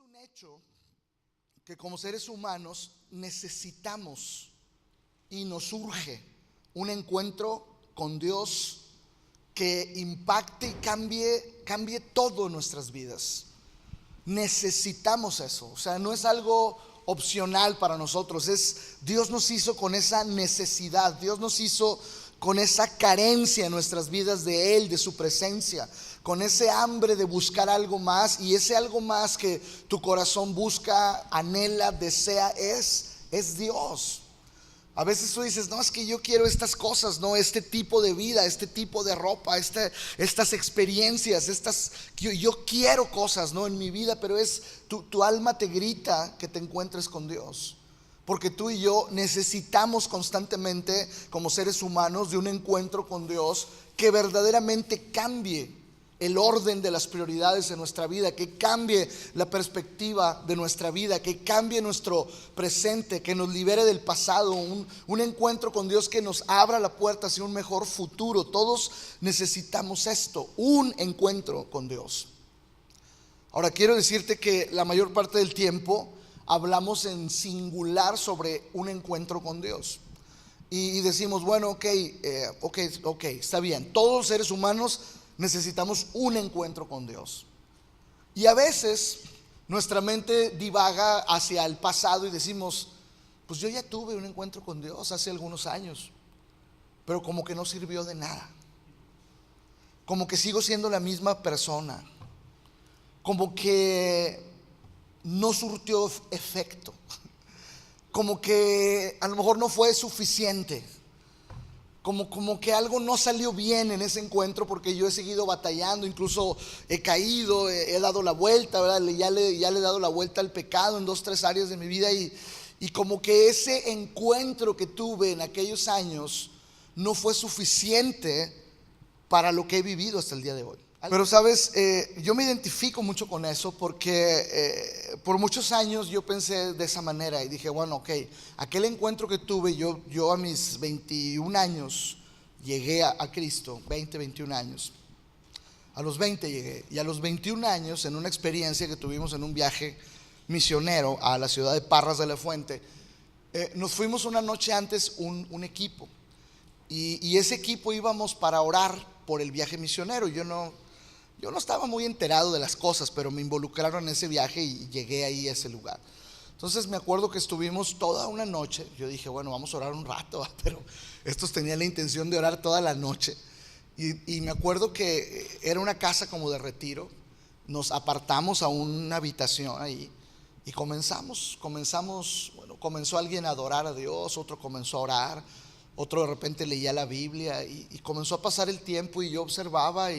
un hecho que como seres humanos necesitamos y nos urge un encuentro con Dios que impacte y cambie todo en nuestras vidas. Necesitamos eso, o sea, no es algo opcional para nosotros, Dios nos hizo con esa necesidad, Dios nos hizo con esa carencia en nuestras vidas de Él, de su presencia, con ese hambre de buscar algo más, y ese algo más que tu corazón busca, anhela, desea, es Dios. A veces tú dices, no, es que yo quiero estas cosas, no, este tipo de vida, este tipo de ropa, estas experiencias, yo quiero cosas, no, en mi vida, pero tu alma te grita que te encuentres con Dios. Porque tú y yo necesitamos constantemente, como seres humanos, de un encuentro con Dios que verdaderamente cambie el orden de las prioridades en nuestra vida, que cambie la perspectiva de nuestra vida, que cambie nuestro presente, que nos libere del pasado, un encuentro con Dios que nos abra la puerta hacia un mejor futuro. Todos necesitamos esto, un encuentro con Dios. Ahora quiero decirte que la mayor parte del tiempo hablamos en singular sobre un encuentro con Dios. Y decimos, bueno, ok, está bien. Todos los seres humanos necesitamos un encuentro con Dios. Y a veces nuestra mente divaga hacia el pasado y decimos, pues yo ya tuve un encuentro con Dios hace algunos años, pero como que no sirvió de nada. Como que sigo siendo la misma persona. Como que no surtió efecto. Como que a lo mejor no fue suficiente. Como que algo no salió bien en ese encuentro, porque yo he seguido batallando, incluso he caído, he dado la vuelta, ¿verdad? Ya le he dado la vuelta al pecado en 2-3 áreas de mi vida, y como que ese encuentro que tuve en aquellos años no fue suficiente para lo que he vivido hasta el día de hoy. Pero sabes, yo me identifico mucho con eso, porque por muchos años yo pensé de esa manera y dije, bueno, ok, aquel encuentro que tuve, yo a mis 21 años llegué a Cristo, 21 años. A los 20 llegué, y a los 21 años, en una experiencia que tuvimos en un viaje misionero a la ciudad de Parras de la Fuente, nos fuimos una noche antes un equipo, y ese equipo íbamos para orar por el viaje misionero. Yo no estaba muy enterado de las cosas, pero me involucraron en ese viaje y llegué ahí a ese lugar. Entonces me acuerdo que estuvimos toda una noche. Yo dije, bueno, vamos a orar un rato, pero estos tenían la intención de orar toda la noche. Y me acuerdo que era una casa como de retiro. Nos apartamos a una habitación ahí y comenzamos, bueno, comenzó alguien a adorar a Dios, otro comenzó a orar, otro de repente leía la Biblia, y comenzó a pasar el tiempo y yo observaba,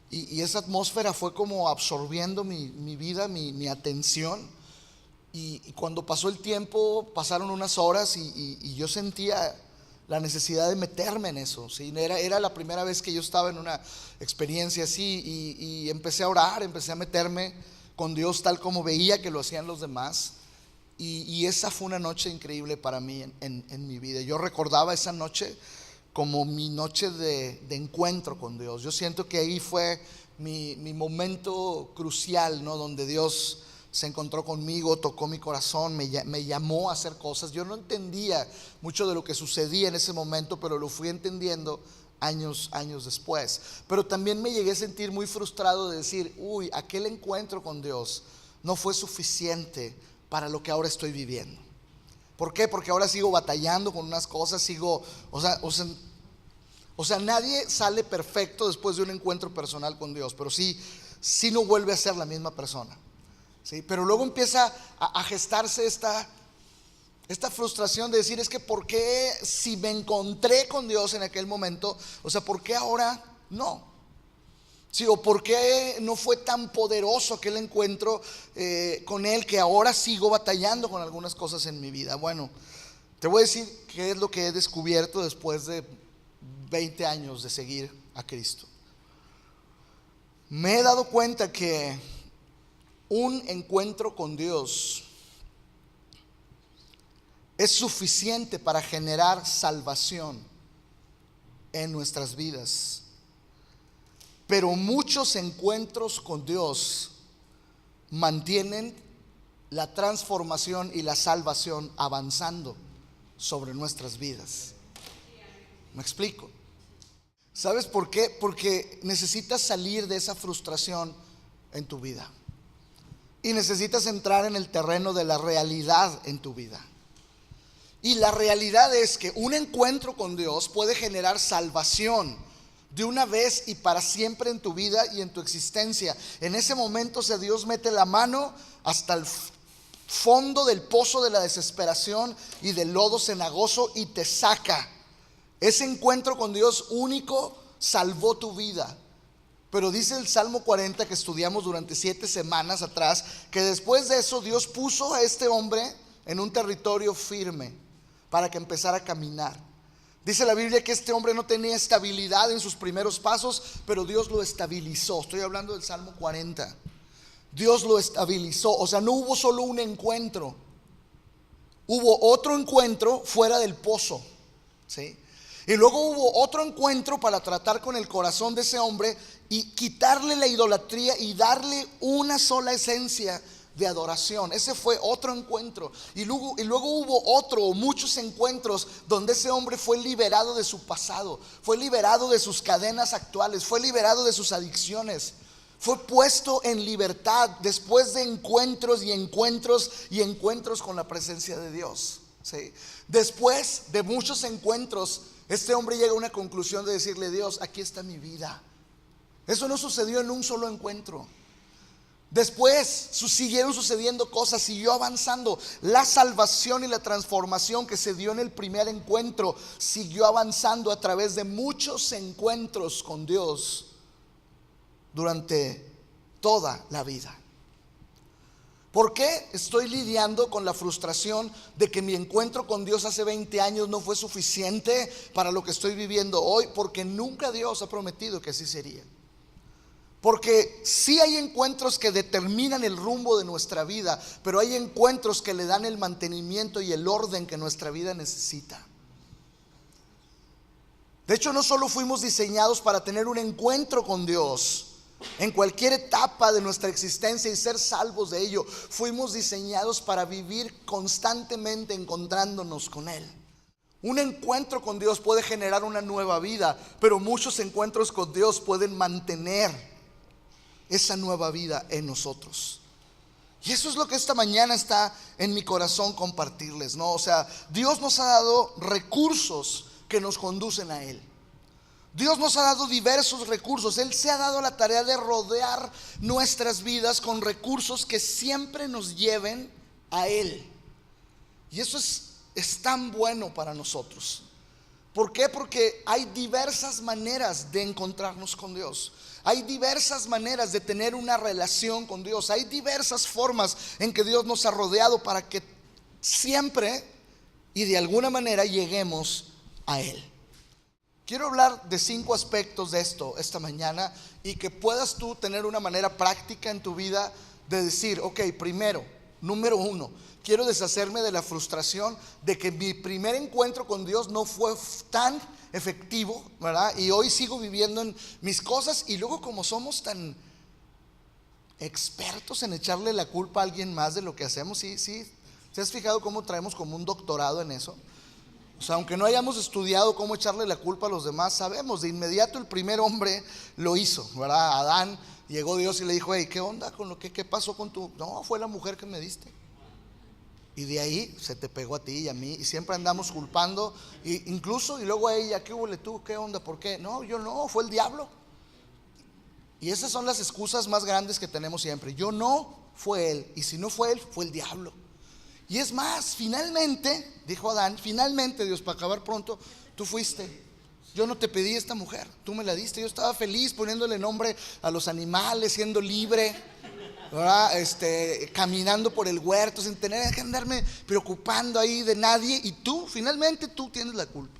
y esa atmósfera fue como absorbiendo mi vida, mi atención. Y cuando pasó el tiempo, pasaron unas horas, y yo sentía la necesidad de meterme en eso, ¿sí? Era la primera vez que yo estaba en una experiencia así, y empecé a orar, empecé a meterme con Dios tal como veía que lo hacían los demás. Y esa fue una noche increíble para mí en mi vida. Yo recordaba esa noche como mi noche de encuentro con Dios. Yo siento que ahí fue mi momento crucial, ¿no? Donde Dios se encontró conmigo, tocó mi corazón, me llamó a hacer cosas. Yo no entendía mucho de lo que sucedía en ese momento, pero lo fui entendiendo años después. Pero también me llegué a sentir muy frustrado de decir, uy, aquel encuentro con Dios no fue suficiente para lo que ahora estoy viviendo. ¿Por qué? Porque ahora sigo batallando con unas cosas, o sea, nadie sale perfecto después de un encuentro personal con Dios, pero sí no vuelve a ser la misma persona, ¿sí? Pero luego empieza a gestarse esta frustración de decir, es que ¿por qué si me encontré con Dios en aquel momento? O sea, ¿por qué ahora no? Sí, o por qué no fue tan poderoso aquel encuentro con Él, que ahora sigo batallando con algunas cosas en mi vida. Bueno, te voy a decir qué es lo que he descubierto después de 20 años de seguir a Cristo. Me he dado cuenta que un encuentro con Dios es suficiente para generar salvación en nuestras vidas. Pero muchos encuentros con Dios mantienen la transformación y la salvación avanzando sobre nuestras vidas. ¿Me explico? ¿Sabes por qué? Porque necesitas salir de esa frustración en tu vida y necesitas entrar en el terreno de la realidad en tu vida. Y la realidad es que un encuentro con Dios puede generar salvación de una vez y para siempre en tu vida y en tu existencia. En ese momento Dios mete la mano hasta el fondo del pozo de la desesperación y del lodo cenagoso y te saca. Ese encuentro con Dios único salvó tu vida. Pero dice el Salmo 40 que estudiamos durante 7 semanas atrás, que después de eso Dios puso a este hombre en un territorio firme para que empezara a caminar. Dice la Biblia que este hombre no tenía estabilidad en sus primeros pasos, pero Dios lo estabilizó. Estoy hablando del Salmo 40. Dios lo estabilizó. O sea, no hubo solo un encuentro, hubo otro encuentro fuera del pozo, ¿sí? Y luego hubo otro encuentro para tratar con el corazón de ese hombre y quitarle la idolatría y darle una sola esencia de adoración. Ese fue otro encuentro. Y luego hubo otro o muchos encuentros donde ese hombre fue liberado de su pasado, fue liberado de sus cadenas actuales, fue liberado de sus adicciones, fue puesto en libertad después de encuentros y encuentros y encuentros con la presencia de Dios, ¿sí? Después de muchos encuentros, este hombre llega a una conclusión de decirle: Dios, aquí está mi vida. Eso no sucedió en un solo encuentro. Después siguieron sucediendo cosas, siguió avanzando. La salvación y la transformación que se dio en el primer encuentro siguió avanzando a través de muchos encuentros con Dios durante toda la vida. ¿Por qué estoy lidiando con la frustración de que mi encuentro con Dios hace 20 años no fue suficiente para lo que estoy viviendo hoy? Porque nunca Dios ha prometido que así sería. Porque sí hay encuentros que determinan el rumbo de nuestra vida, pero hay encuentros que le dan el mantenimiento y el orden que nuestra vida necesita. De hecho, no solo fuimos diseñados para tener un encuentro con Dios en cualquier etapa de nuestra existencia y ser salvos de ello. Fuimos diseñados para vivir constantemente encontrándonos con Él. Un encuentro con Dios puede generar una nueva vida, pero muchos encuentros con Dios pueden mantener esa nueva vida en nosotros. Y eso es lo que esta mañana está en mi corazón compartirles, ¿no? O sea, Dios nos ha dado recursos que nos conducen a Él. Dios nos ha dado diversos recursos. Él se ha dado la tarea de rodear nuestras vidas con recursos que siempre nos lleven a Él. Y eso es tan bueno para nosotros. ¿Por qué? Porque hay diversas maneras de encontrarnos con Dios. Hay diversas maneras de tener una relación con Dios. Hay diversas formas en que Dios nos ha rodeado para que siempre y de alguna manera lleguemos a Él. Quiero hablar de 5 aspectos de esto esta mañana y que puedas tú tener una manera práctica en tu vida de decir: ok, primero, número 1, quiero deshacerme de la frustración de que mi primer encuentro con Dios no fue tan efectivo, ¿verdad? Y hoy sigo viviendo en mis cosas. Y luego, como somos tan expertos en echarle la culpa a alguien más de lo que hacemos, ¿sí? ¿Te has fijado cómo traemos como un doctorado en eso? O sea, aunque no hayamos estudiado cómo echarle la culpa a los demás, sabemos de inmediato el primer hombre lo hizo, ¿verdad? Adán, llegó Dios y le dijo: hey, ¿qué onda con lo que qué pasó con tu? No, fue la mujer que me diste. Y de ahí se te pegó a ti y a mí, y siempre andamos culpando, y incluso, y luego a ella: ¿qué hubo tú? ¿Qué onda? ¿Por qué? No, yo no, fue el diablo. Y esas son las excusas más grandes que tenemos siempre. Yo no, fue él. Y si no fue él, fue el diablo. Y es más, finalmente, dijo Adán, finalmente, Dios, para acabar pronto, tú fuiste. Yo no te pedí esta mujer, tú me la diste. Yo estaba feliz poniéndole nombre a los animales, siendo libre, ¿verdad? Caminando por el huerto sin tener que andarme preocupando ahí de nadie. Y tú, finalmente tú tienes la culpa.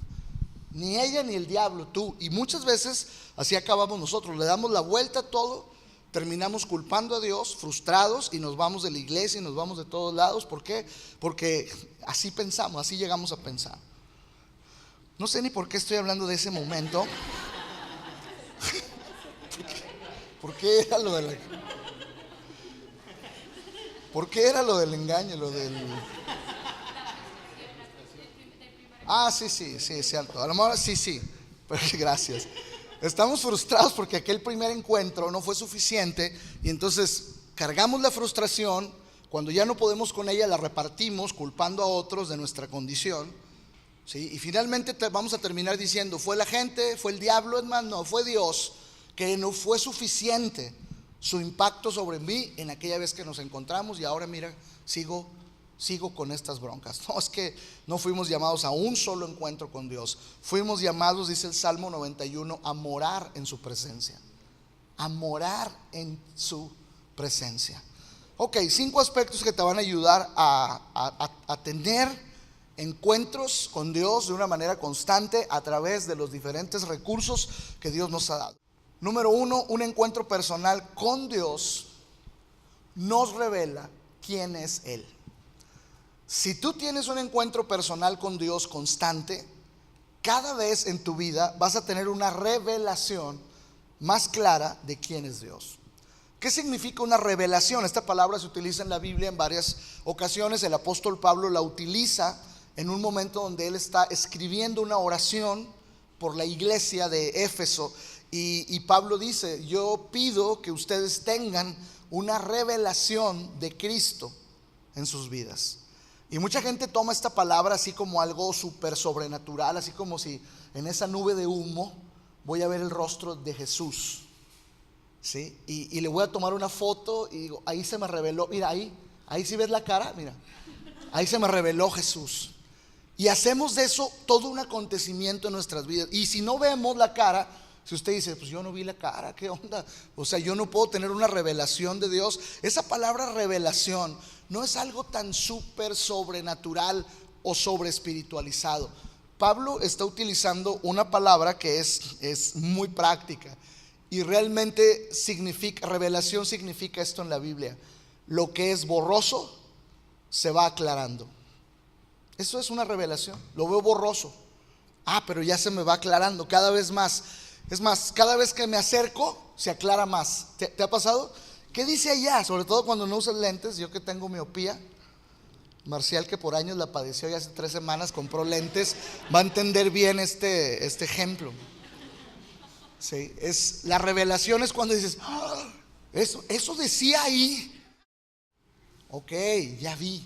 Ni ella ni el diablo, tú. Y muchas veces así acabamos nosotros, le damos la vuelta a todo. Terminamos culpando a Dios, frustrados, y nos vamos de la iglesia y nos vamos de todos lados. ¿Por qué? Porque así pensamos, así llegamos a pensar. No sé ni por qué estoy hablando de ese momento. ¿Por qué era lo de la? ¿Por qué era lo del engaño? Lo del... Ah, sí, es cierto. A lo mejor sí. Pero gracias. Estamos frustrados porque aquel primer encuentro no fue suficiente y entonces cargamos la frustración. Cuando ya no podemos con ella, la repartimos culpando a otros de nuestra condición, ¿sí? Y finalmente vamos a terminar diciendo, fue la gente, fue el diablo, es más, no, fue Dios, que no fue suficiente su impacto sobre mí en aquella vez que nos encontramos y ahora mira, sigo con estas broncas. No, es que no fuimos llamados a un solo encuentro con Dios. Fuimos llamados, dice el Salmo 91, a morar en su presencia. A morar en su presencia. Ok, 5 aspectos que te van a ayudar a tener encuentros con Dios de una manera constante a través de los diferentes recursos que Dios nos ha dado. Número 1, un encuentro personal con Dios nos revela quién es Él. Si tú tienes un encuentro personal con Dios constante, cada vez en tu vida vas a tener una revelación más clara de quién es Dios. ¿Qué significa una revelación? Esta palabra se utiliza en la Biblia en varias ocasiones. El apóstol Pablo la utiliza en un momento donde él está escribiendo una oración por la iglesia de Éfeso. Y Pablo dice, yo pido que ustedes tengan una revelación de Cristo en sus vidas. Y mucha gente toma esta palabra así como algo súper sobrenatural, así como si en esa nube de humo voy a ver el rostro de Jesús, ¿sí? Y le voy a tomar una foto y digo, ahí se me reveló, mira, ahí sí ves la cara, mira, ahí se me reveló Jesús. Y hacemos de eso todo un acontecimiento en nuestras vidas. Y si no vemos la cara, si usted dice, pues yo no vi la cara, ¿qué onda? O sea, yo no puedo tener una revelación de Dios. Esa palabra revelación no es algo tan súper sobrenatural o sobre espiritualizado. Pablo está utilizando una palabra que es muy práctica. Y realmente revelación significa esto en la Biblia: lo que es borroso se va aclarando. Eso es una revelación. Lo veo borroso, pero ya se me va aclarando cada vez más. Es más, cada vez que me acerco se aclara más. ¿Te ha pasado? ¿Qué dice allá? Sobre todo cuando no usas lentes. Yo que tengo miopía, Marcial, que por años la padeció y hace 3 semanas compró lentes, va a entender bien este ejemplo. Sí, la revelación es cuando dices, eso decía ahí. Ok, ya vi.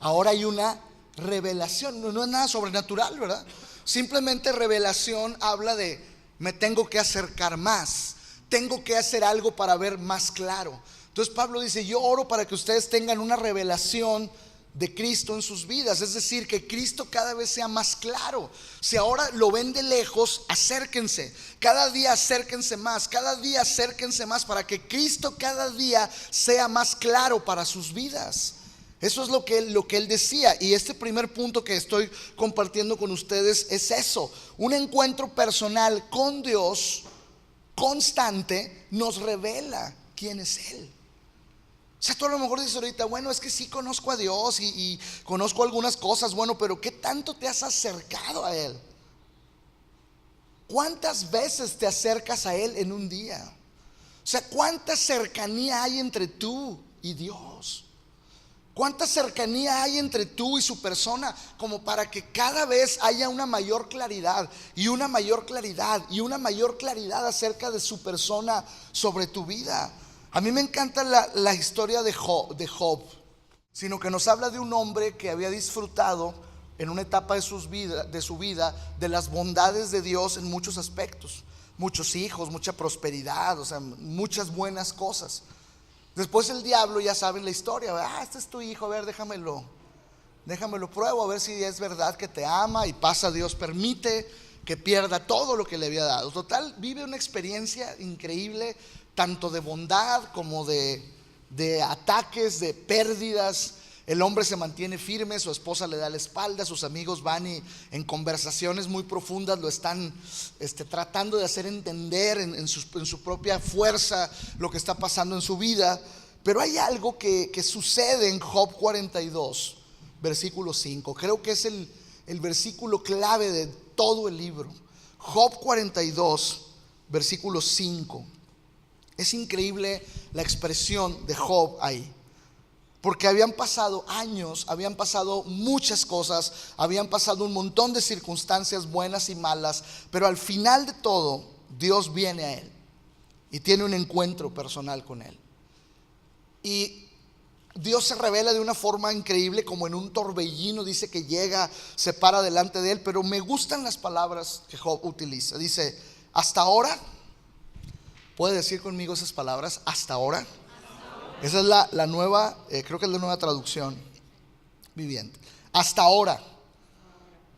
Ahora hay una revelación. No es nada sobrenatural, ¿verdad? Simplemente revelación habla de me tengo que acercar más, tengo que hacer algo para ver más claro. Entonces Pablo dice, yo oro para que ustedes tengan una revelación de Cristo en sus vidas, es decir, que Cristo cada vez sea más claro. Si ahora lo ven de lejos, acérquense, cada día acérquense más, cada día acérquense más para que Cristo cada día sea más claro para sus vidas. Eso es lo que él decía. Y este primer punto que estoy compartiendo con ustedes es eso: un encuentro personal con Dios constante nos revela quién es Él. O sea, tú a lo mejor dices ahorita, bueno, es que sí conozco a Dios y conozco algunas cosas, bueno, pero ¿qué tanto te has acercado a Él? ¿Cuántas veces te acercas a Él en un día? O sea, ¿cuánta cercanía hay entre tú y Dios? ¿Cuánta cercanía hay entre tú y su persona como para que cada vez haya una mayor claridad y una mayor claridad y una mayor claridad acerca de su persona sobre tu vida? A mí me encanta la historia de Job, sino que nos habla de un hombre que había disfrutado en una etapa de su vida de las bondades de Dios en muchos aspectos. Muchos hijos, mucha prosperidad, o sea, muchas buenas cosas. Después el diablo, ya saben la historia, este es tu hijo, a ver, déjamelo pruebo, a ver si es verdad que te ama, y pasa, Dios permite que pierda todo lo que le había dado. Total, vive una experiencia increíble, tanto de bondad como de ataques, de pérdidas. El hombre se mantiene firme, su esposa le da la espalda, sus amigos van y en conversaciones muy profundas lo están tratando de hacer entender en su propia fuerza lo que está pasando en su vida. Pero hay algo que sucede en Job 42, versículo 5. Creo que es el versículo clave de todo el libro. Job 42, versículo 5. Es increíble la expresión de Job ahí. Porque habían pasado años, habían pasado muchas cosas, habían pasado un montón de circunstancias buenas y malas, pero al final de todo, Dios viene a él y tiene un encuentro personal con él. Y Dios se revela de una forma increíble, como en un torbellino. Dice que llega, se para delante de él. Pero me gustan las palabras que Job utiliza. Dice, hasta ahora. ¿Puede decir conmigo esas palabras? Hasta ahora. Esa es la nueva, creo que es la nueva traducción viviente. Hasta ahora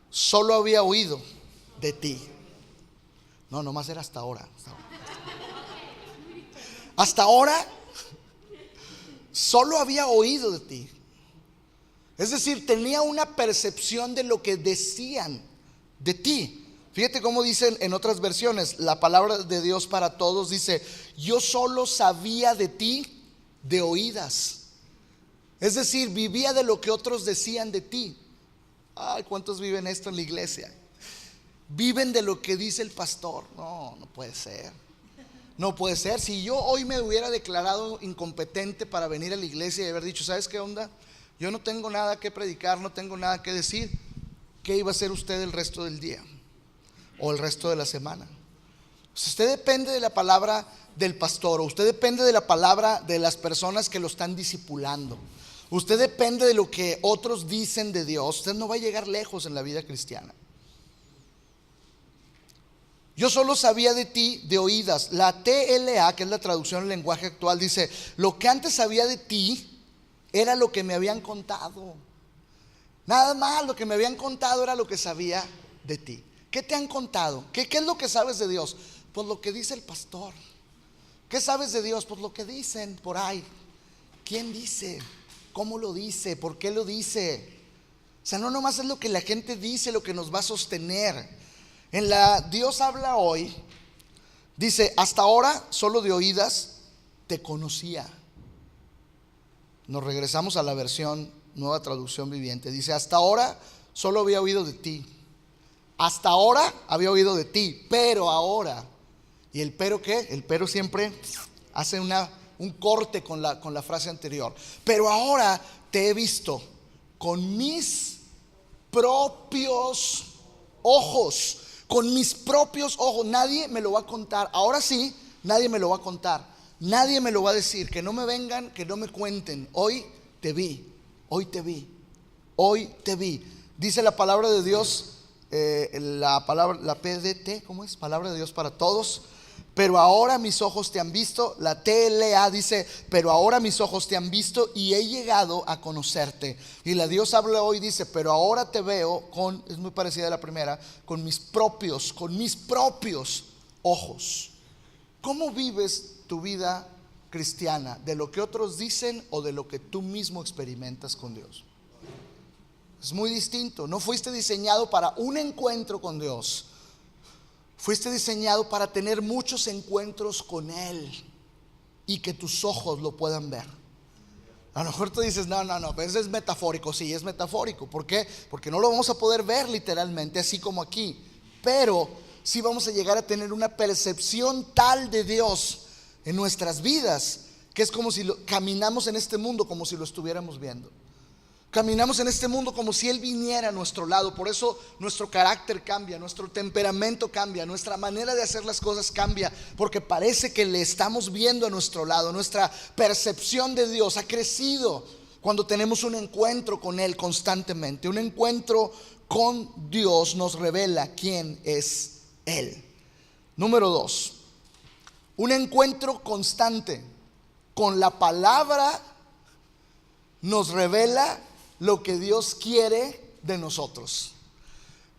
solo había oído de ti. No, nomás era hasta ahora. Hasta ahora solo había oído de ti. Es decir, tenía una percepción de lo que decían de ti. Fíjate cómo dicen en otras versiones. La palabra de Dios para todos dice, yo solo sabía de ti de oídas. Es decir, vivía de lo que otros decían de ti. Ay, ¿cuántos viven esto en la iglesia? Viven de lo que dice el pastor. No, no puede ser. No puede ser. Si yo hoy me hubiera declarado incompetente para venir a la iglesia y haber dicho, ¿sabes qué onda? Yo no tengo nada que predicar, no tengo nada que decir. ¿Qué iba a hacer usted el resto del día? O el resto de la semana. Si usted depende de la palabra del pastor, o usted depende de la palabra de las personas que lo están discipulando, usted depende de lo que otros dicen de Dios, usted no va a llegar lejos en la vida cristiana. Yo solo sabía de ti de oídas. La TLA, que es la traducción en lenguaje actual, dice, lo que antes sabía de ti era lo que me habían contado. Nada más, lo que me habían contado era lo que sabía de ti. ¿Qué te han contado? ¿Qué es lo que sabes de Dios? Pues lo que dice el pastor. ¿Qué sabes de Dios? Pues lo que dicen por ahí. ¿Quién dice? ¿Cómo lo dice? ¿Por qué lo dice? O sea, no nomás es lo que la gente dice lo que nos va a sostener. En la Dios habla hoy, dice, hasta ahora solo de oídas te conocía. Nos regresamos a la versión nueva traducción viviente. Dice, hasta ahora solo había oído de ti. Hasta ahora había oído de ti, pero ahora. ¿Y el pero qué? El pero siempre hace un corte con la frase anterior. Pero ahora te he visto con mis propios ojos. Con mis propios ojos. Nadie me lo va a contar. Ahora sí, nadie me lo va a contar. Nadie me lo va a decir. Que no me vengan, que no me cuenten. Hoy te vi. Hoy te vi. Hoy te vi. Dice la palabra de Dios. La PDT, ¿cómo es? Palabra de Dios para todos. Pero ahora mis ojos te han visto. La TLA dice, pero ahora mis ojos te han visto y he llegado a conocerte. Y la Dios habla hoy, dice, pero ahora te veo con, es muy parecida a la primera, con mis propios ojos. ¿Cómo vives tu vida cristiana? ¿De lo que otros dicen o de lo que tú mismo experimentas con Dios? Es muy distinto. No fuiste diseñado para un encuentro con Dios. Fuiste diseñado para tener muchos encuentros con Él y que tus ojos lo puedan ver. A lo mejor tú dices, no, pero eso es metafórico. Sí, es metafórico. ¿Por qué? Porque no lo vamos a poder ver literalmente, así como aquí. Pero sí vamos a llegar a tener una percepción tal de Dios en nuestras vidas, que es como si caminamos en este mundo como si lo estuviéramos viendo. Caminamos en este mundo como si Él viniera a nuestro lado. Por eso nuestro carácter cambia, nuestro temperamento cambia, nuestra manera de hacer las cosas cambia, porque parece que le estamos viendo a nuestro lado. Nuestra percepción de Dios ha crecido cuando tenemos un encuentro con Él constantemente. Un encuentro con Dios nos revela quién es Él. Número 2, un encuentro constante con la palabra nos revela lo que Dios quiere de nosotros.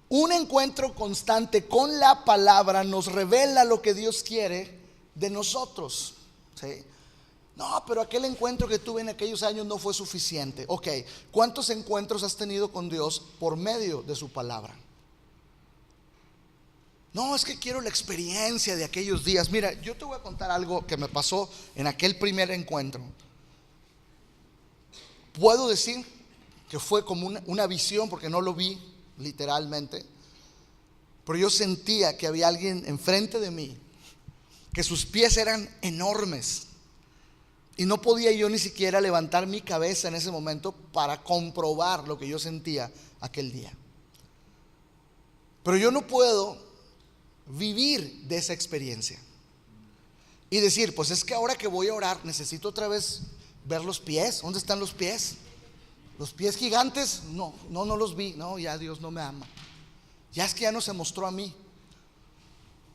Un encuentro constante con la palabra nos revela lo que Dios quiere de nosotros. ¿Sí? No, pero aquel encuentro que tuve en aquellos años no fue suficiente. Ok, ¿cuántos encuentros has tenido con Dios por medio de su palabra? No, es que quiero la experiencia de aquellos días. Mira, yo te voy a contar algo que me pasó en aquel primer encuentro. Puedo decir que fue como una visión, porque no lo vi literalmente, pero yo sentía que había alguien enfrente de mí, que sus pies eran enormes, Y no podía yo ni siquiera levantar mi cabeza en ese momento para comprobar lo que yo sentía aquel día. Pero yo no puedo vivir de esa experiencia y decir, pues es que ahora que voy a orar necesito otra vez ver los pies. ¿Dónde están los pies? Los pies gigantes, no los vi. No, ya Dios no me ama. Ya es que ya no se mostró a mí.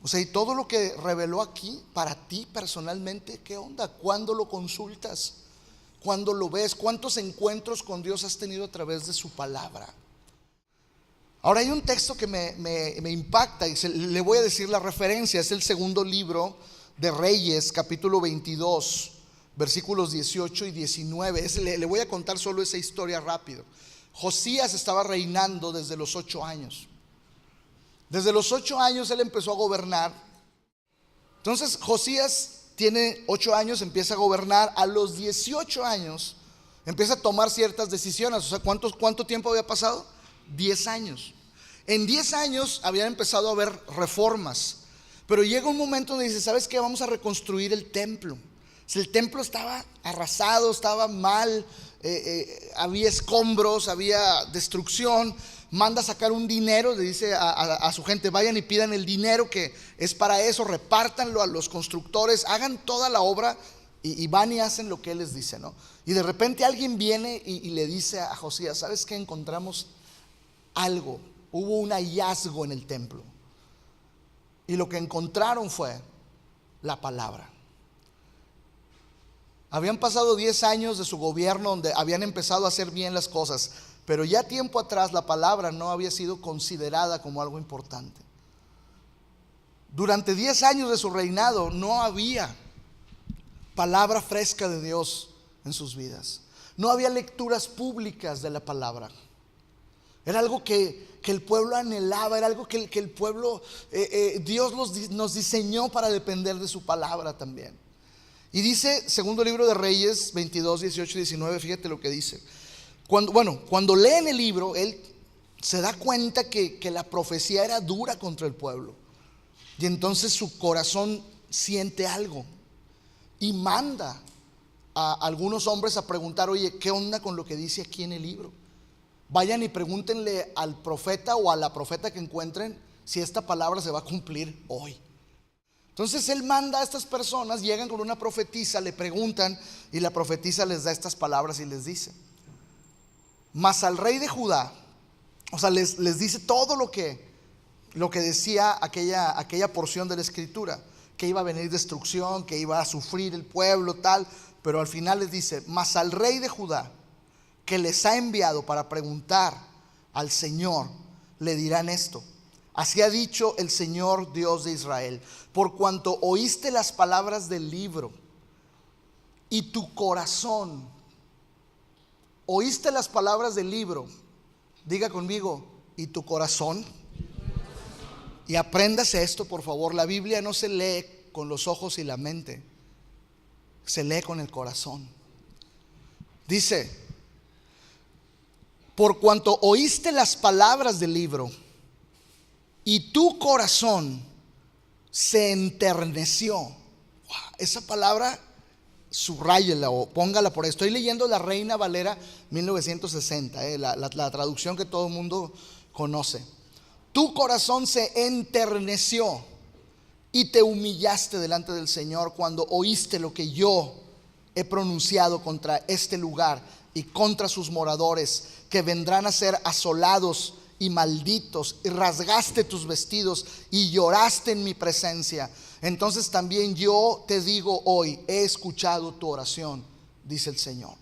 O sea, y todo lo que reveló aquí para ti personalmente, ¿qué onda? ¿Cuándo lo consultas? ¿Cuándo lo ves? ¿Cuántos encuentros con Dios has tenido a través de su palabra? Ahora hay un texto que me impacta y le voy a decir la referencia. Es el segundo libro de Reyes, capítulo 22, versículos 18 y 19. Le voy a contar solo esa historia rápido. Josías estaba reinando desde los 8 años. Desde los 8 años él empezó a gobernar. Entonces Josías tiene 8 años, empieza a gobernar. A los 18 años empieza a tomar ciertas decisiones. O sea, ¿cuánto tiempo había pasado? 10 años. En 10 años habían empezado a haber reformas. Pero llega un momento donde dice, ¿sabes qué? Vamos a reconstruir el templo. O sea, el templo estaba arrasado, estaba mal, había escombros, había destrucción. Manda a sacar un dinero, le dice a su gente, vayan y pidan el dinero que es para eso, repártanlo a los constructores, hagan toda la obra, y van y hacen lo que él les dice, ¿no? Y de repente alguien viene y le dice a Josías, ¿sabes qué? Encontramos algo, hubo un hallazgo en el templo, y lo que encontraron fue la palabra. Habían pasado 10 años de su gobierno donde habían empezado a hacer bien las cosas, pero ya tiempo atrás la palabra no había sido considerada como algo importante. Durante 10 años de su reinado no había palabra fresca de Dios en sus vidas. No había lecturas públicas de la palabra. Era algo que el pueblo anhelaba, era algo que el pueblo, Dios nos diseñó para depender de su palabra también. Y dice, segundo libro de Reyes 22, 18 y 19, fíjate lo que dice. Cuando leen el libro, él se da cuenta que la profecía era dura contra el pueblo. Y entonces su corazón siente algo y manda a algunos hombres a preguntar, oye, ¿qué onda con lo que dice aquí en el libro? Vayan y pregúntenle al profeta o a la profeta que encuentren si esta palabra se va a cumplir hoy. Entonces él manda a estas personas, llegan con una profetisa, le preguntan y la profetisa les da estas palabras y les dice: mas al rey de Judá, o sea, les dice todo lo que decía aquella porción de la escritura, que iba a venir destrucción, que iba a sufrir el pueblo, tal. Pero al final les dice: mas al rey de Judá, que les ha enviado para preguntar al Señor, le dirán esto: así ha dicho el Señor Dios de Israel, por cuanto oíste las palabras del libro y tu corazón, oíste las palabras del libro, diga conmigo, y tu corazón. Y apréndase esto, por favor. La Biblia no se lee con los ojos y la mente, se lee con el corazón. Dice: por cuanto oíste las palabras del libro y tu corazón se enterneció. Esa palabra subráyela o póngala por ahí. Estoy leyendo la Reina Valera 1960, la traducción que todo el mundo conoce. Tu corazón se enterneció y te humillaste delante del Señor cuando oíste lo que yo he pronunciado contra este lugar y contra sus moradores, que vendrán a ser asolados y malditos, y rasgaste tus vestidos y lloraste en mi presencia. Entonces también yo te digo hoy, he escuchado tu oración, dice el Señor.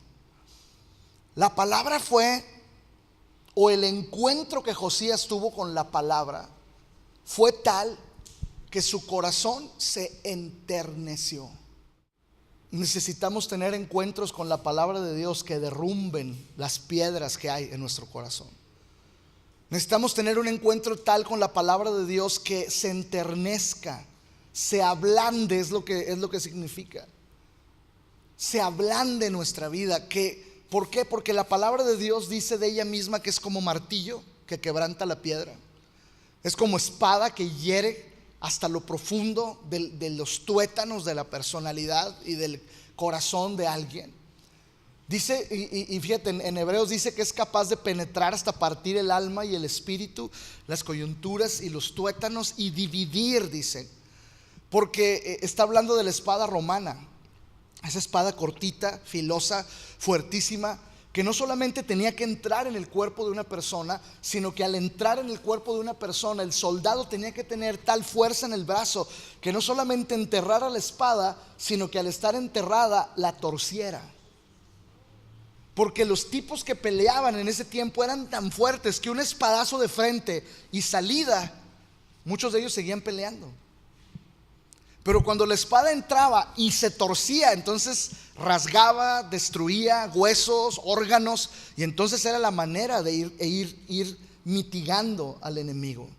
La palabra fue, o el encuentro que Josías tuvo con la palabra fue tal que su corazón se enterneció. Necesitamos tener encuentros con la palabra de Dios que derrumben las piedras que hay en nuestro corazón. Necesitamos tener un encuentro tal con la palabra de Dios que se enternezca, se ablande, es lo que significa. Se ablande nuestra vida. ¿Por qué? Porque la palabra de Dios dice de ella misma que es como martillo que quebranta la piedra. Es como espada que hiere hasta lo profundo de los tuétanos de la personalidad y del corazón de alguien. Dice, y fíjate, en Hebreos dice que es capaz de penetrar hasta partir el alma y el espíritu, las coyunturas y los tuétanos, y dividir, dice. Porque está hablando de la espada romana, esa espada cortita, filosa, fuertísima, que no solamente tenía que entrar en el cuerpo de una persona, sino que al entrar en el cuerpo de una persona, el soldado tenía que tener tal fuerza en el brazo que no solamente enterrara la espada, sino que al estar enterrada la torciera. Porque los tipos que peleaban en ese tiempo eran tan fuertes que un espadazo de frente y salida, muchos de ellos seguían peleando. Pero cuando la espada entraba y se torcía, entonces rasgaba, destruía huesos, órganos, y entonces era la manera de ir mitigando al enemigo.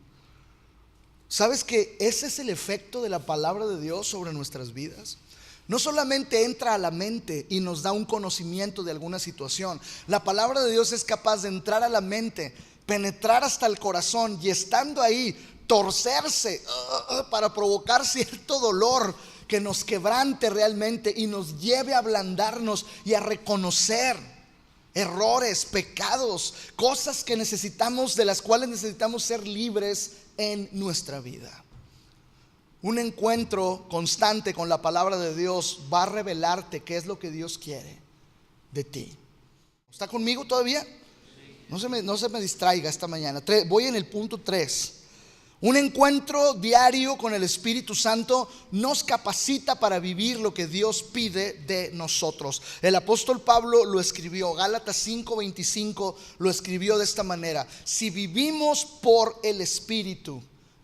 ¿Sabes que ese es el efecto de la palabra de Dios sobre nuestras vidas? No solamente entra a la mente y nos da un conocimiento de alguna situación. La palabra de Dios es capaz de entrar a la mente, penetrar hasta el corazón y estando ahí, torcerse para provocar cierto dolor que nos quebrante realmente y nos lleve a ablandarnos y a reconocer errores, pecados, cosas que necesitamos, de las cuales necesitamos ser libres en nuestra vida. Un encuentro constante con la palabra de Dios va a revelarte qué es lo que Dios quiere de ti. ¿Está conmigo todavía? No se me distraiga esta mañana. Voy en el punto 3. Un encuentro diario con el Espíritu Santo nos capacita para vivir lo que Dios pide de nosotros. El apóstol Pablo lo escribió, Gálatas 5:25 lo escribió de esta manera: si vivimos por el Espíritu,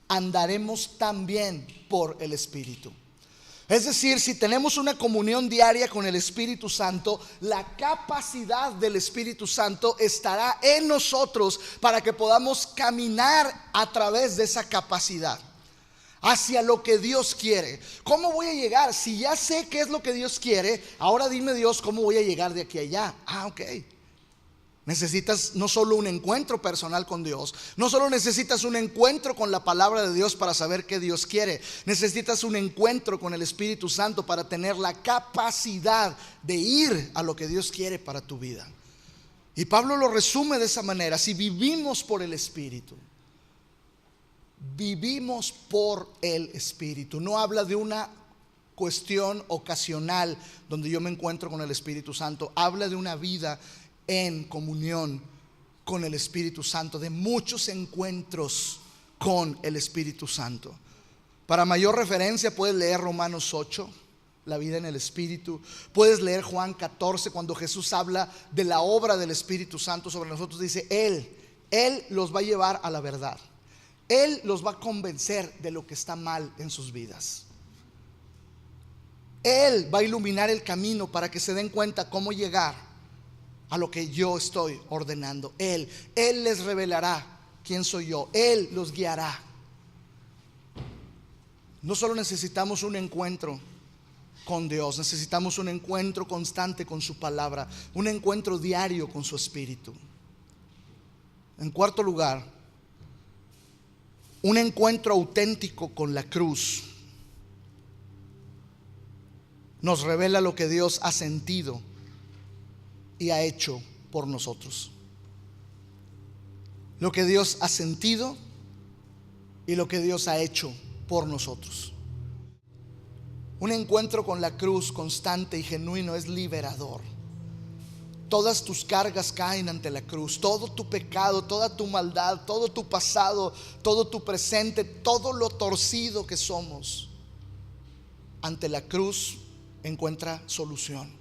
andaremos también por el Espíritu. Es decir, si tenemos una comunión diaria con el Espíritu Santo, la capacidad del Espíritu Santo estará en nosotros para que podamos caminar a través de esa capacidad hacia lo que Dios quiere. ¿Cómo voy a llegar? Si ya sé qué es lo que Dios quiere, ahora dime, Dios, ¿cómo voy a llegar de aquí a allá? Ok. Necesitas no solo un encuentro personal con Dios, no solo necesitas un encuentro con la palabra de Dios para saber qué Dios quiere, necesitas un encuentro con el Espíritu Santo para tener la capacidad de ir a lo que Dios quiere para tu vida. Y Pablo lo resume de esa manera: si vivimos por el Espíritu, vivimos por el Espíritu. No habla de una cuestión ocasional donde yo me encuentro con el Espíritu Santo, habla de una vida en comunión con el Espíritu Santo, de muchos encuentros con el Espíritu Santo. Para mayor referencia puedes leer Romanos 8, la vida en el Espíritu. Puedes leer Juan 14, cuando Jesús habla de la obra del Espíritu Santo sobre nosotros. Dice, Él los va a llevar a la verdad. Él los va a convencer de lo que está mal en sus vidas. Él va a iluminar el camino para que se den cuenta cómo llegar a lo que yo estoy ordenando. Él les revelará quién soy yo. Él los guiará. No solo necesitamos un encuentro con Dios, necesitamos un encuentro constante con su palabra, un encuentro diario con su Espíritu. En cuarto lugar, un encuentro auténtico con la cruz nos revela lo que Dios ha sentido y ha hecho por nosotros. Lo que Dios ha sentido y lo que Dios ha hecho por nosotros. Un encuentro con la cruz constante y genuino es liberador. Todas tus cargas caen ante la cruz. Todo tu pecado, toda tu maldad, todo tu pasado, todo tu presente, todo lo torcido que somos, ante la cruz encuentra solución.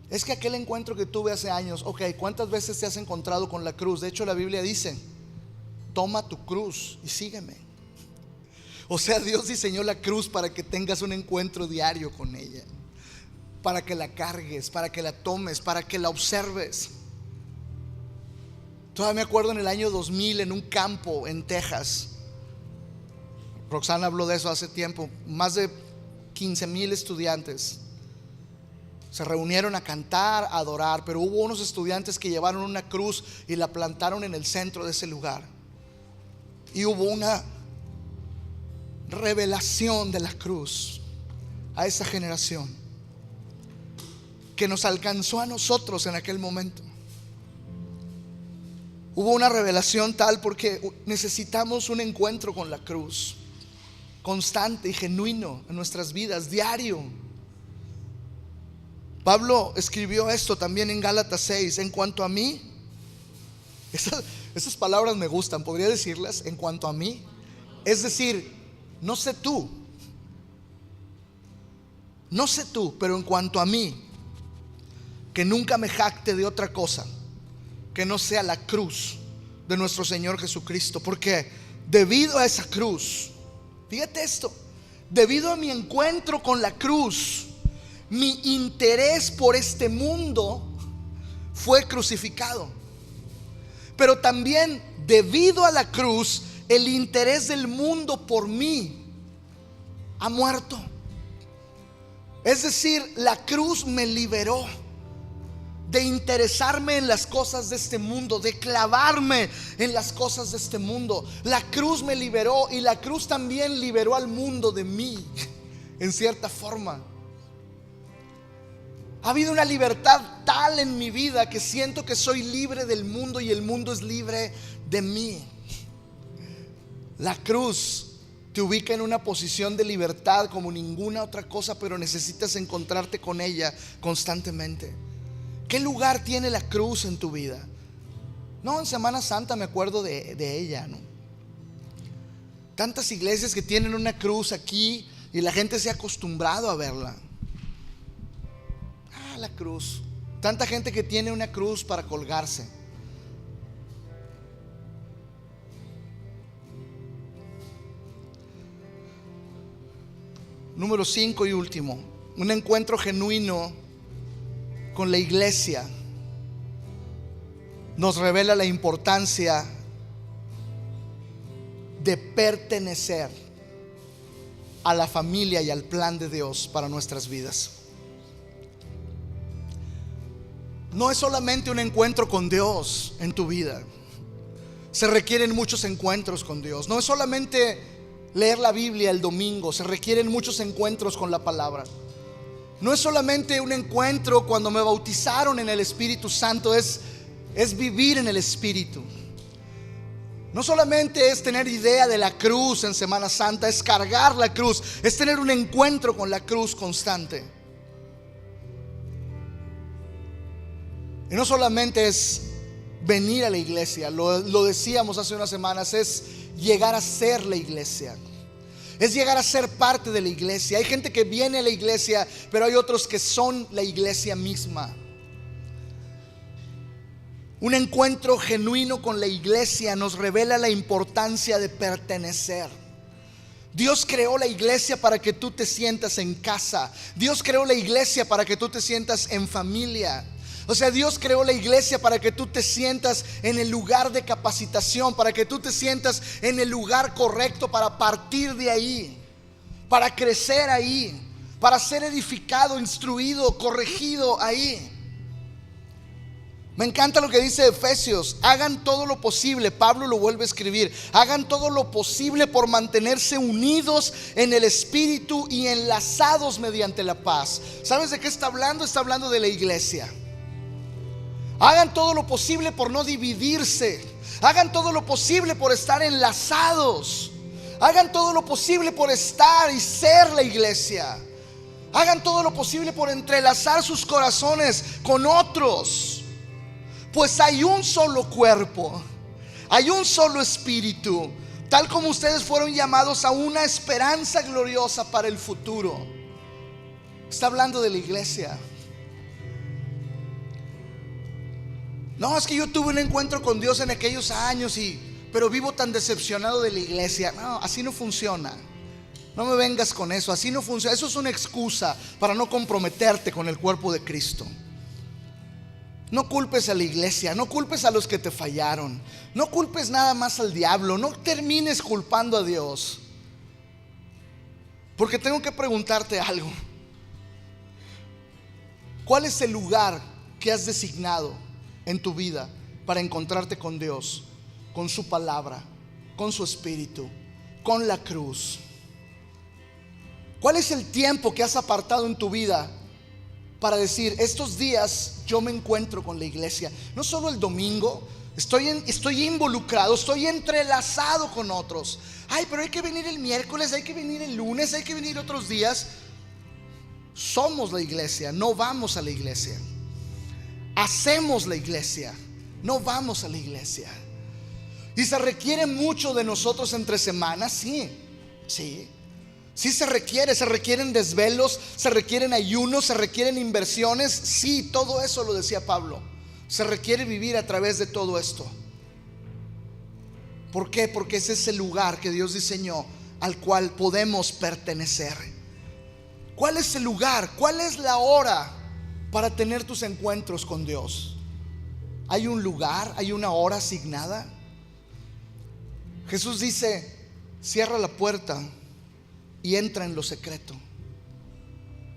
Es que aquel encuentro que tuve hace años, ¿cuántas veces te has encontrado con la cruz? De hecho, la Biblia dice, toma tu cruz y sígueme. O sea, Dios diseñó la cruz para que tengas un encuentro diario con ella, para que la cargues, para que la tomes, para que la observes. Todavía me acuerdo en el año 2000 en un campo en Texas. Roxana habló de eso hace tiempo. Más de 15,000 estudiantes se reunieron a cantar, a adorar, pero hubo unos estudiantes que llevaron una cruz y la plantaron en el centro de ese lugar. Y hubo una revelación de la cruz. a esa generación que nos alcanzó a nosotros en aquel momento. Hubo una revelación tal porque necesitamos un encuentro con la cruz constante y genuino en nuestras vidas, diario. Pablo escribió esto también en Gálatas 6. En cuanto a mí, esas palabras me gustan, podría decirlas, en cuanto a mí. Es decir, no sé tú, pero en cuanto a mí, que nunca me jacte de otra cosa que no sea la cruz de nuestro Señor Jesucristo. Porque debido a esa cruz, fíjate esto, debido a mi encuentro con la cruz, mi interés por este mundo fue crucificado. Pero también debido a la cruz, el interés del mundo por mí ha muerto. Es decir, la cruz me liberó de interesarme en las cosas de este mundo, de clavarme en las cosas de este mundo. La cruz me liberó, y la cruz también liberó al mundo de mí, en cierta forma. Ha habido una libertad tal en mi vida que siento que soy libre del mundo y el mundo es libre de mí. La cruz te ubica en una posición de libertad como ninguna otra cosa, pero necesitas encontrarte con ella constantemente. ¿Qué lugar tiene la cruz en tu vida? No, en Semana Santa me acuerdo de ella, ¿no? Tantas iglesias que tienen una cruz aquí y la gente se ha acostumbrado a verla. La cruz. Tanta gente que tiene una cruz para colgarse. Número 5 y último, un encuentro genuino con la iglesia nos revela la importancia de pertenecer a la familia y al plan de Dios para nuestras vidas. No es solamente un encuentro con Dios en tu vida. Se requieren muchos encuentros con Dios. No es solamente leer la Biblia el domingo. Se requieren muchos encuentros con la palabra. No es solamente un encuentro cuando me bautizaron en el Espíritu Santo. Es vivir en el Espíritu. No solamente es tener idea de la cruz en Semana Santa. Es cargar la cruz. Es tener un encuentro con la cruz constante. Y no solamente es venir a la iglesia, lo decíamos hace unas semanas, es llegar a ser la iglesia. Es llegar a ser parte de la iglesia. Hay gente que viene a la iglesia, pero hay otros que son la iglesia misma. Un encuentro genuino con la iglesia nos revela la importancia de pertenecer. Dios creó la iglesia para que tú te sientas en casa. Dios creó la iglesia para que tú te sientas en familia. O sea, Dios creó la iglesia para que tú te sientas en el lugar de capacitación, para que tú te sientas en el lugar correcto para partir de ahí, para crecer ahí, para ser edificado, instruido, corregido ahí. Me encanta lo que dice Efesios. Hagan todo lo posible, Pablo lo vuelve a escribir, hagan todo lo posible por mantenerse unidos en el Espíritu y enlazados mediante la paz. ¿Sabes de qué está hablando? Está hablando de la iglesia. Hagan todo lo posible por no dividirse. Hagan todo lo posible por estar enlazados. Hagan todo lo posible por estar y ser la iglesia. Hagan todo lo posible por entrelazar sus corazones con otros. Pues hay un solo cuerpo, hay un solo espíritu, tal como ustedes fueron llamados a una esperanza gloriosa para el futuro. Está hablando de la iglesia. No, es que yo tuve un encuentro con Dios en aquellos años pero vivo tan decepcionado de la iglesia. No, así no funciona. No me vengas con eso, así no funciona. Eso es una excusa para no comprometerte con el cuerpo de Cristo. No culpes a la iglesia, no culpes a los que te fallaron, no culpes nada más al diablo, no termines culpando a Dios. Porque tengo que preguntarte algo. ¿Cuál es el lugar que has designado en tu vida para encontrarte con Dios, con su palabra, con su espíritu, con la cruz? ¿Cuál es el tiempo que has apartado en tu vida para decir, estos días yo me encuentro con la iglesia? No solo el domingo, estoy involucrado, estoy entrelazado con otros. Ay, pero hay que venir el miércoles, hay que venir el lunes, hay que venir otros días. Somos la iglesia, no vamos a la iglesia. Hacemos la iglesia, no vamos a la iglesia. Y se requiere mucho de nosotros entre semanas, sí. Sí se requieren desvelos, se requieren ayunos, se requieren inversiones. Sí, todo eso lo decía Pablo. Se requiere vivir a través de todo esto. ¿Por qué? Porque ese es el lugar que Dios diseñó al cual podemos pertenecer. ¿Cuál es el lugar? ¿Cuál es la hora para tener tus encuentros con Dios? ¿Hay un lugar? ¿Hay una hora asignada? Jesús dice, cierra la puerta y entra en lo secreto,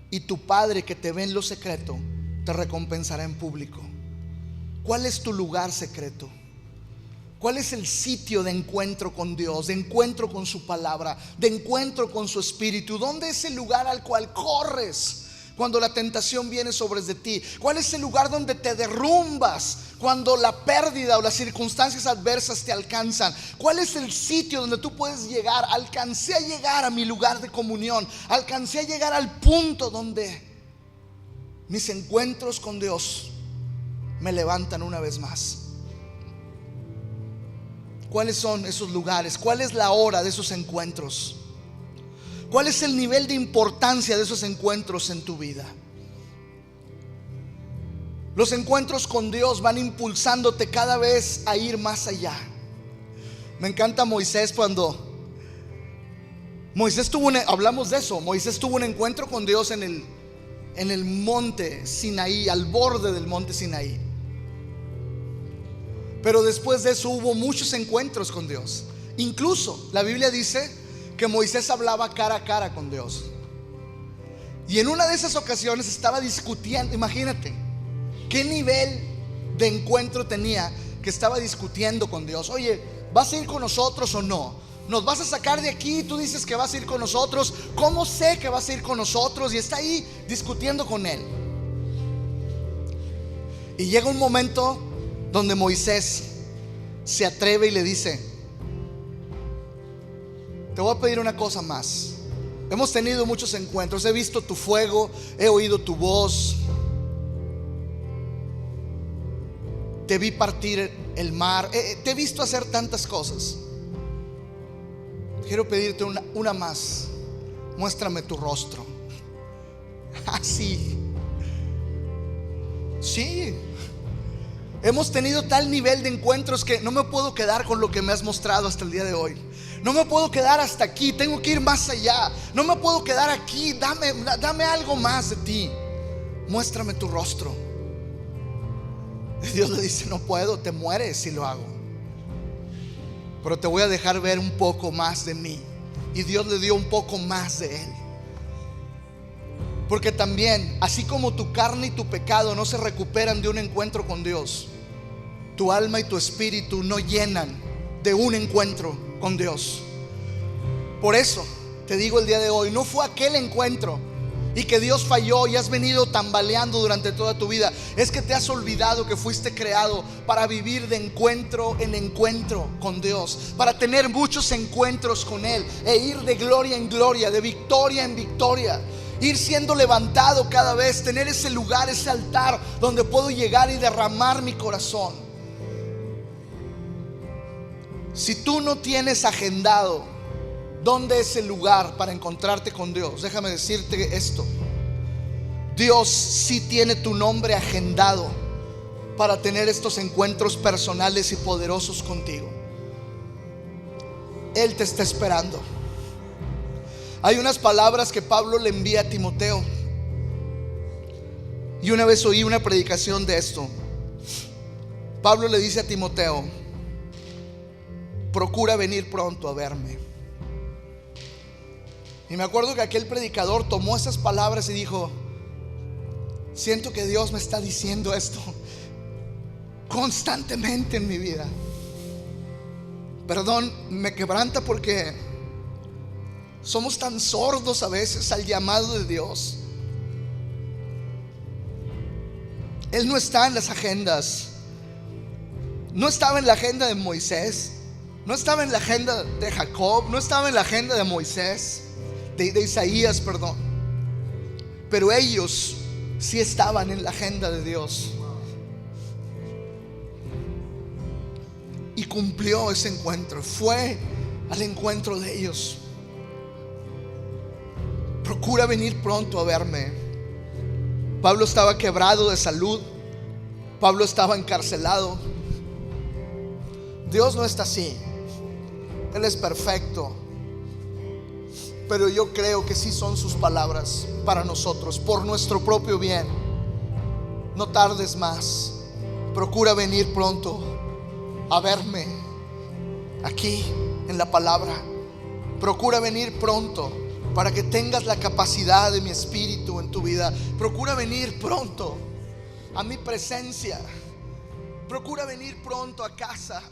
y tu Padre que te ve en lo secreto te recompensará en público. ¿Cuál es tu lugar secreto? ¿Cuál es el sitio de encuentro con Dios, de encuentro con su palabra, de encuentro con su espíritu? ¿Dónde es el lugar al cual corres cuando la tentación viene sobre de ti? ¿Cuál es el lugar donde te derrumbas cuando la pérdida o las circunstancias adversas te alcanzan? ¿Cuál es el sitio donde tú puedes llegar? Alcancé a llegar a mi lugar de comunión, alcancé a llegar al punto donde mis encuentros con Dios me levantan una vez más. ¿Cuáles son esos lugares? ¿Cuál es la hora de esos encuentros? ¿Cuál es el nivel de importancia de esos encuentros en tu vida? Los encuentros con Dios van impulsándote cada vez a ir más allá. Me encanta Moisés cuando Moisés hablamos de eso. Moisés tuvo un encuentro con Dios en el monte Sinaí, al borde del monte Sinaí. Pero después de eso hubo muchos encuentros con Dios. Incluso la Biblia dice que Moisés hablaba cara a cara con Dios. Y en una de esas ocasiones estaba discutiendo. Imagínate qué nivel de encuentro tenía, que estaba discutiendo con Dios. Oye, ¿vas a ir con nosotros o no? ¿Nos vas a sacar de aquí? Tú dices que vas a ir con nosotros. ¿Cómo sé que vas a ir con nosotros? Y está ahí discutiendo con él. Y llega un momento donde Moisés se atreve y le dice: te voy a pedir una cosa más. Hemos tenido muchos encuentros, he visto tu fuego, he oído tu voz, te vi partir el mar, te he visto hacer tantas cosas. Quiero pedirte una más. Muéstrame tu rostro. Así. Sí. Hemos tenido tal nivel de encuentros que no me puedo quedar con lo que me has mostrado hasta el día de hoy. No me puedo quedar hasta aquí, tengo que ir más allá. No me puedo quedar aquí, dame algo más de ti. Muéstrame tu rostro. Y Dios le dice: no puedo, te mueres si lo hago, pero te voy a dejar ver un poco más de mí. Y Dios le dio un poco más de él. Porque también, así como tu carne y tu pecado no se recuperan de un encuentro con Dios, tu alma y tu espíritu no llenan de un encuentro con Dios. Por eso te digo el día de hoy, no fue aquel encuentro y que Dios falló y has venido tambaleando durante toda tu vida. Es que te has olvidado que fuiste creado para vivir de encuentro en encuentro con Dios, para tener muchos encuentros con Él e ir de gloria en gloria, de victoria en victoria, ir siendo levantado cada vez, tener ese lugar, ese altar donde puedo llegar y derramar mi corazón. Si tú no tienes agendado dónde es el lugar para encontrarte con Dios, déjame decirte esto: Dios sí tiene tu nombre agendado para tener estos encuentros personales y poderosos contigo. Él te está esperando. Hay unas palabras que Pablo le envía a Timoteo, y una vez oí una predicación de esto. Pablo le dice a Timoteo: procura venir pronto a verme. Y me acuerdo que aquel predicador tomó esas palabras y dijo: siento que Dios me está diciendo esto constantemente en mi vida. Perdón, me quebranta porque Somos tan sordos a veces al llamado de Dios. Él no está en las agendas. No estaba en la agenda de Moisés, no estaba en la agenda de Jacob, no estaba en la agenda de Moisés, de Isaías, perdón. Pero ellos sí estaban en la agenda de Dios. Y cumplió ese encuentro, fue al encuentro de ellos. Procura venir pronto a verme. Pablo estaba quebrado de salud. Pablo estaba encarcelado. Dios no está así. Él es perfecto. Pero yo creo que sí son sus palabras para nosotros, por nuestro propio bien. No tardes más. Procura venir pronto a verme aquí en la palabra. Procura venir pronto para que tengas la capacidad de mi espíritu en tu vida. Procura venir pronto a mi presencia. Procura venir pronto a casa.